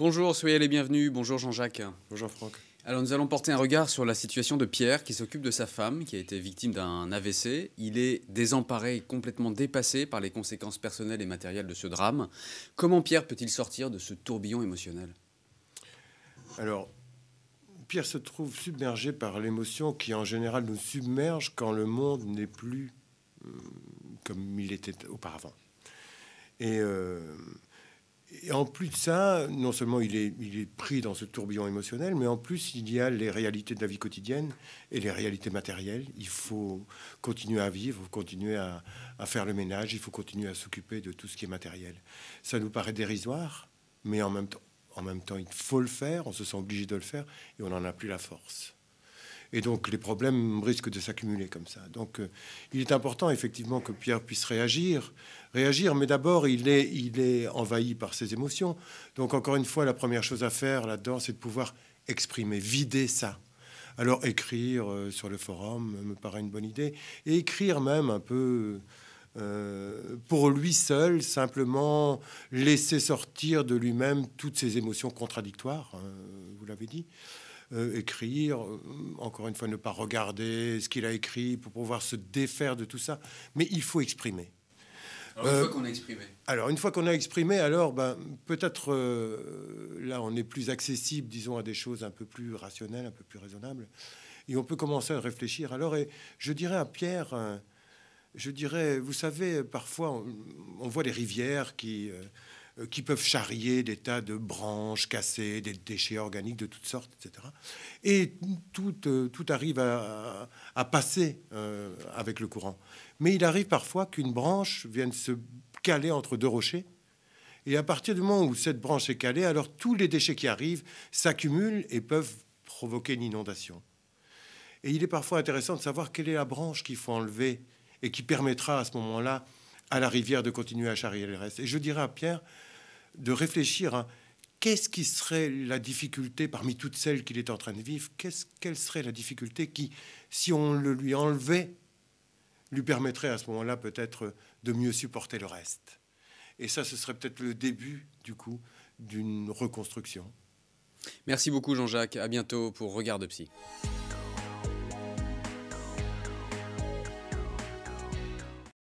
Bonjour, soyez les bienvenus. Bonjour Jean-Jacques. Bonjour Franck. Alors nous allons porter un regard sur la situation de Pierre qui s'occupe de sa femme qui a été victime d'un AVC. Il est désemparé et complètement dépassé par les conséquences personnelles et matérielles de ce drame. Comment Pierre peut-il sortir de ce tourbillon émotionnel? Alors, Pierre se trouve submergé par l'émotion qui en général nous submerge quand le monde n'est plus comme il était auparavant. Et, euh, et en plus de ça, non seulement il est pris dans ce tourbillon émotionnel, mais en plus il y a les réalités de la vie quotidienne et les réalités matérielles. Il faut continuer à vivre, il faut continuer à faire le ménage, il faut continuer à s'occuper de tout ce qui est matériel. Ça nous paraît dérisoire, mais en même temps, il faut le faire, on se sent obligé de le faire et on n'en a plus la force. Et donc les problèmes risquent de s'accumuler comme ça. Donc il est important effectivement que Pierre puisse réagir, mais d'abord il est envahi par ses émotions. Donc encore une fois, la première chose à faire là-dedans, c'est de pouvoir exprimer, vider ça. Alors écrire sur le forum me paraît une bonne idée, et écrire même un peu pour lui seul, simplement laisser sortir de lui-même toutes ses émotions contradictoires, hein, vous l'avez dit. Écrire, encore une fois, ne pas regarder ce qu'il a écrit pour pouvoir se défaire de tout ça, mais il faut exprimer. Alors, une fois qu'on a exprimé. Alors, une fois qu'on a exprimé, alors peut-être là, on est plus accessible, disons, à des choses un peu plus rationnelles, un peu plus raisonnables, et on peut commencer à réfléchir. Alors, je dirais à Pierre, je dirais, vous savez, parfois, on voit des rivières qui peuvent charrier des tas de branches cassées, des déchets organiques de toutes sortes, etc. Et tout arrive à passer avec le courant. Mais il arrive parfois qu'une branche vienne se caler entre deux rochers. Et à partir du moment où cette branche est calée, alors tous les déchets qui arrivent s'accumulent et peuvent provoquer une inondation. Et il est parfois intéressant de savoir quelle est la branche qu'il faut enlever et qui permettra à ce moment-là à la rivière de continuer à charrier le reste. Et je dirais à Pierre de réfléchir à qu'est-ce qui serait la difficulté parmi toutes celles qu'il est en train de vivre, quelle serait la difficulté qui, si on le lui enlevait, lui permettrait à ce moment-là peut-être de mieux supporter le reste. Et ça, ce serait peut-être le début, du coup, d'une reconstruction. Merci beaucoup Jean-Jacques. À bientôt pour Regard de Psy.